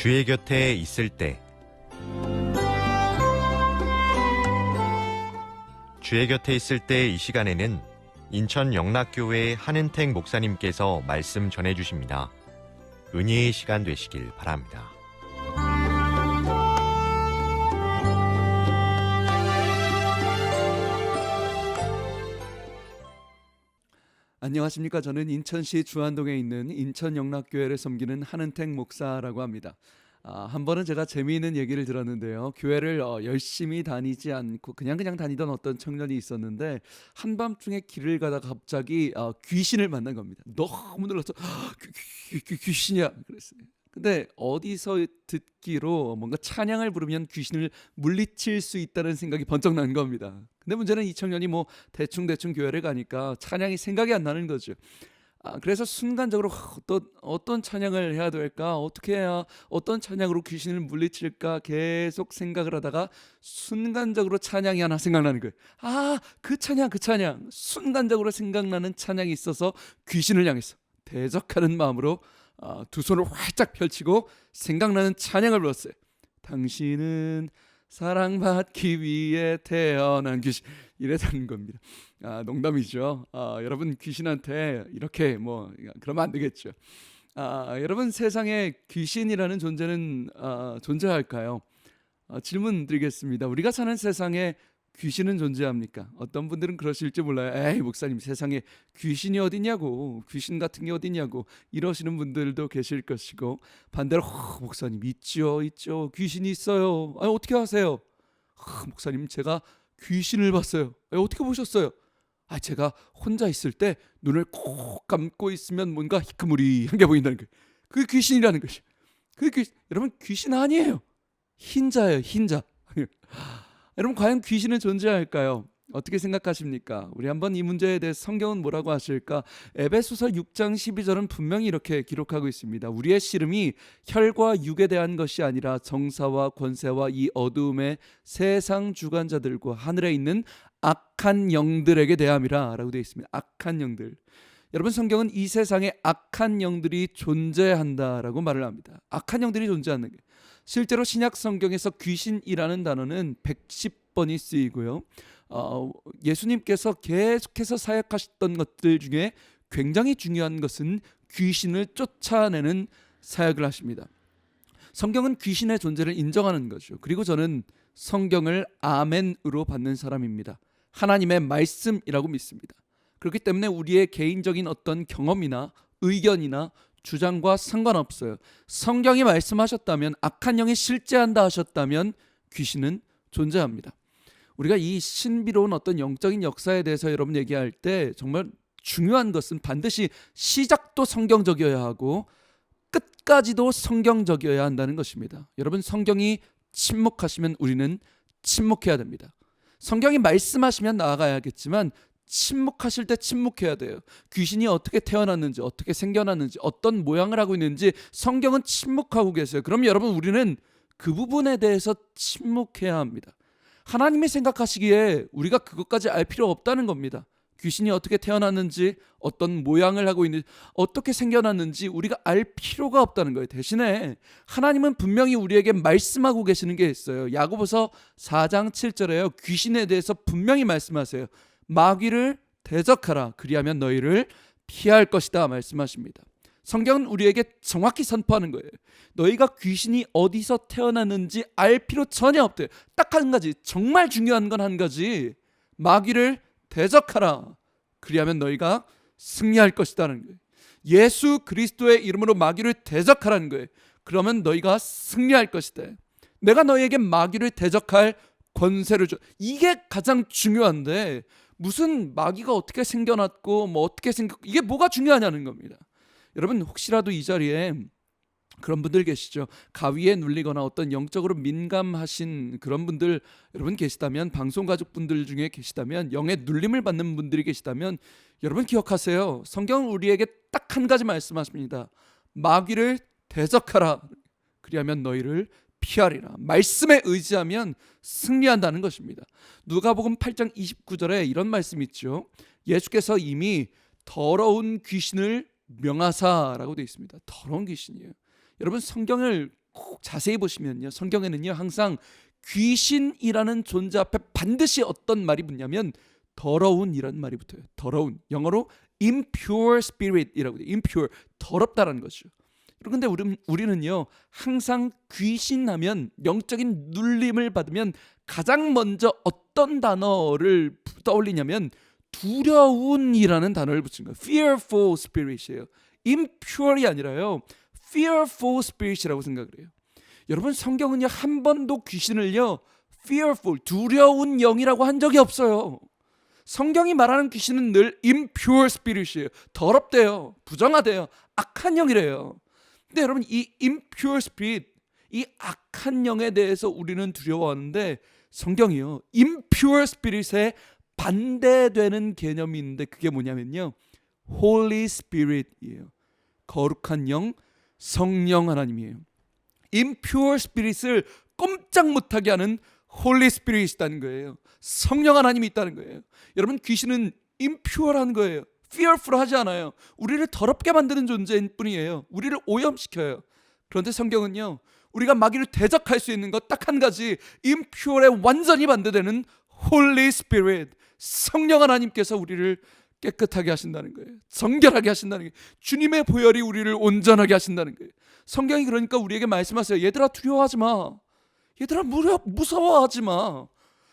주의 곁에 있을 때. 주의 곁에 있을 때 이 시간에는 인천 영락교회 한은택 목사님께서 말씀 전해주십니다. 은혜의 시간 되시길 바랍니다. 안녕하십니까. 저는 인천시 주안동에 있는 인천 영락교회를 섬기는 한은택 목사라고 합니다. 한 번은 제가 재미있는 얘기를 들었는데요. 교회를 열심히 다니지 않고 그냥 다니던 어떤 청년이 있었는데 한밤중에 길을 가다가 갑자기 귀신을 만난 겁니다. 너무 놀라서 귀신이야 그랬어요. 근데 어디서 듣기로 뭔가 찬양을 부르면 귀신을 물리칠 수 있다는 생각이 번쩍 난 겁니다. 근데 문제는 이 청년이 대충 교회를 가니까 찬양이 생각이 안 나는 거죠. 그래서 순간적으로 어떤 찬양을 해야 될까, 어떻게 해야 어떤 찬양으로 귀신을 물리칠까 계속 생각을 하다가 순간적으로 찬양이 하나 생각나는 거예요. 그 찬양 순간적으로 생각나는 찬양이 있어서 귀신을 향해서 대적하는 마음으로 두 손을 활짝 펼치고 생각나는 찬양을 불렀어요. 당신은 사랑받기 위해 태어난 귀신, 이랬다는 겁니다. 농담이죠. 여러분 귀신한테 이렇게 그러면 안 되겠죠. 여러분 세상에 귀신이라는 존재는 존재할까요? 질문 드리겠습니다. 우리가 사는 세상에 귀신은 존재합니까? 어떤 분들은 그러실지 몰라요. 에이 목사님, 세상에 귀신이 어디냐고, 귀신 같은 게 어디냐고 이러시는 분들도 계실 것이고, 반대로 목사님 있죠 귀신이 있어요. 어떻게 아세요? 목사님 제가 귀신을 봤어요. 어떻게 보셨어요? 제가 혼자 있을 때 눈을 꼭 감고 있으면 뭔가 희끄무리한 게 보인다는 거예요. 그게 귀신이라는 것이. 여러분 귀신 아니에요. 흰자예요, 흰자. 여러분 과연 귀신은 존재할까요? 어떻게 생각하십니까? 우리 한번 이 문제에 대해 성경은 뭐라고 하실까? 에베소서 6장 12절은 분명히 이렇게 기록하고 있습니다. 우리의 씨름이 혈과 육에 대한 것이 아니라 정사와 권세와 이 어두움의 세상 주관자들과 하늘에 있는 악한 영들에게 대함이라 라고 되어 있습니다. 악한 영들. 여러분 성경은 이 세상에 악한 영들이 존재한다라고 말을 합니다. 악한 영들이 존재하는 게, 실제로 신약 성경에서 귀신이라는 단어는 110번이 쓰이고요. 예수님께서 계속해서 사역하셨던 것들 중에 굉장히 중요한 것은 귀신을 쫓아내는 사역을 하십니다. 성경은 귀신의 존재를 인정하는 거죠. 그리고 저는 성경을 아멘으로 받는 사람입니다. 하나님의 말씀이라고 믿습니다. 그렇기 때문에 우리의 개인적인 어떤 경험이나 의견이나 주장과 상관없어요. 성경이 말씀하셨다면, 악한 영이 실제한다 하셨다면 귀신은 존재합니다. 우리가 이 신비로운 어떤 영적인 역사에 대해서 여러분 얘기할 때 정말 중요한 것은 반드시 시작도 성경적이어야 하고 끝까지도 성경적이어야 한다는 것입니다. 여러분 성경이 침묵하시면 우리는 침묵해야 됩니다. 성경이 말씀하시면 나아가야겠지만 침묵하실 때 침묵해야 돼요. 귀신이 어떻게 태어났는지, 어떻게 생겨났는지, 어떤 모양을 하고 있는지 성경은 침묵하고 계세요. 그럼 여러분 우리는 그 부분에 대해서 침묵해야 합니다. 하나님이 생각하시기에 우리가 그것까지 알 필요 없다는 겁니다. 귀신이 어떻게 태어났는지, 어떤 모양을 하고 있는지, 어떻게 생겨났는지 우리가 알 필요가 없다는 거예요. 대신에 하나님은 분명히 우리에게 말씀하고 계시는 게 있어요. 야고보서 4장 7절에요. 귀신에 대해서 분명히 말씀하세요. 마귀를 대적하라, 그리하면 너희를 피할 것이다 말씀하십니다. 성경은 우리에게 정확히 선포하는 거예요. 너희가 귀신이 어디서 태어났는지 알 필요 전혀 없대요. 딱 한 가지, 정말 중요한 건 한 가지, 마귀를 대적하라, 그리하면 너희가 승리할 것이다는 거예요. 예수 그리스도의 이름으로 마귀를 대적하라는 거예요. 그러면 너희가 승리할 것이다. 내가 너희에게 마귀를 대적할 권세를 줘. 이게 가장 중요한데, 무슨 마귀가 어떻게 생겨났고 어떻게 이게 뭐가 중요하냐는 겁니다. 여러분 혹시라도 이 자리에 그런 분들 계시죠? 가위에 눌리거나 어떤 영적으로 민감하신 그런 분들 여러분 계시다면, 방송 가족분들 중에 계시다면, 영의 눌림을 받는 분들이 계시다면 여러분 기억하세요. 성경은 우리에게 딱 한 가지 말씀하십니다. 마귀를 대적하라, 그리하면 너희를 피하리라. 말씀에 의지하면 승리한다는 것입니다. 누가복음 8장 29절에 이런 말씀이 있죠. 예수께서 이미 더러운 귀신을 명하사라고 되어 있습니다. 더러운 귀신이에요. 여러분 성경을 꼭 자세히 보시면요, 성경에는요 항상 귀신이라는 존재 앞에 반드시 어떤 말이 붙냐면 더러운이라는 말이 붙어요. 더러운, 영어로 impure spirit이라고 해요. impure, 더럽다라는 거죠. 그런데 우리는요 항상 귀신하면, 영적인 눌림을 받으면 가장 먼저 어떤 단어를 떠올리냐면 두려운이라는 단어를 붙인 거예요. fearful spirit이에요. impure이 아니라요 fearful spirit이라고 생각을 해요. 여러분, 성경은요 한 번도 귀신을요 fearful, 두려운 영이라고 한 적이 없어요. 성경이 말하는 귀신은 늘 impure spirit이에요. 더럽대요, 부정하대요, 악한 영이래요. 근데 여러분, 이 impure spirit, 이 악한 영에 대해서 우리는 두려워하는데 성경이요 impure spirit에 반대되는 개념이 있는데 그게 뭐냐면요 Holy Spirit이에요. 거룩한 영, 성령 하나님이에요. impure spirit을 꼼짝 못하게 하는 Holy Spirit이 있다는 거예요. 성령 하나님이 있다는 거예요. 여러분, 귀신은 impure한 거예요. fearful 하지 않아요. 우리를 더럽게 만드는 존재인 뿐이에요. 우리를 오염시켜요. 그런데 성경은요 우리가 마귀를 대적할 수 있는 것 딱 한 가지, impure에 완전히 반대되는 Holy Spirit, 성령 하나님께서 우리를 깨끗하게 하신다는 거예요. 정결하게 하신다는 거예요. 주님의 보혈이 우리를 온전하게 하신다는 거예요. 성경이 그러니까 우리에게 말씀하세요. 얘들아, 두려워하지 마. 얘들아, 무서워하지 마.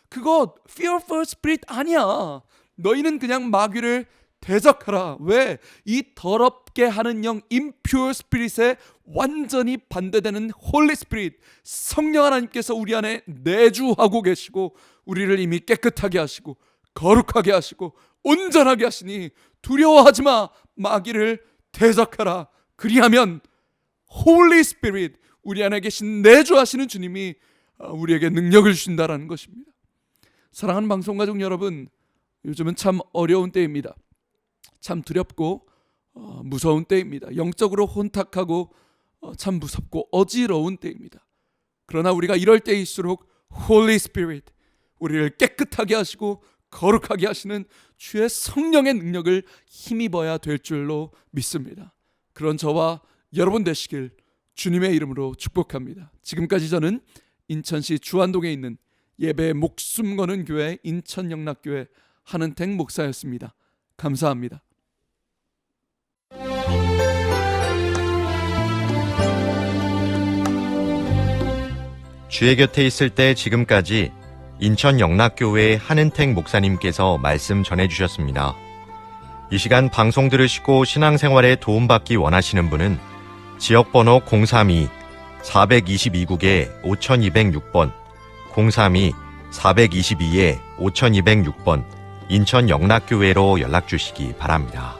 그거 fearful spirit 아니야. 너희는 그냥 마귀를 대적하라. 왜? 이 더럽게 하는 영 impure spirit에 완전히 반대되는 Holy Spirit, 성령 하나님께서 우리 안에 내주하고 계시고 우리를 이미 깨끗하게 하시고 거룩하게 하시고 온전하게 하시니 두려워하지 마. 마귀를 대적하라. 그리하면 Holy Spirit, 우리 안에 계신 내주하시는 주님이 우리에게 능력을 주신다라는 것입니다. 사랑하는 방송가족 여러분, 요즘은 참 어려운 때입니다. 참 두렵고 무서운 때입니다. 영적으로 혼탁하고 참 무섭고 어지러운 때입니다. 그러나 우리가 이럴 때일수록 Holy Spirit, 우리를 깨끗하게 하시고 거룩하게 하시는 주의 성령의 능력을 힘입어야 될 줄로 믿습니다. 그런 저와 여러분 되시길 주님의 이름으로 축복합니다. 지금까지 저는 인천시 주안동에 있는 예배에 목숨 거는 교회 인천영락교회 한은택 목사였습니다. 감사합니다. 주의 곁에 있을 때 지금까지 인천 영락교회 한은택 목사님께서 말씀 전해주셨습니다. 이 시간 방송 들으시고 신앙생활에 도움받기 원하시는 분은 지역번호 032-422국에 5206번, 032-422-5206번 인천 영락교회로 연락주시기 바랍니다.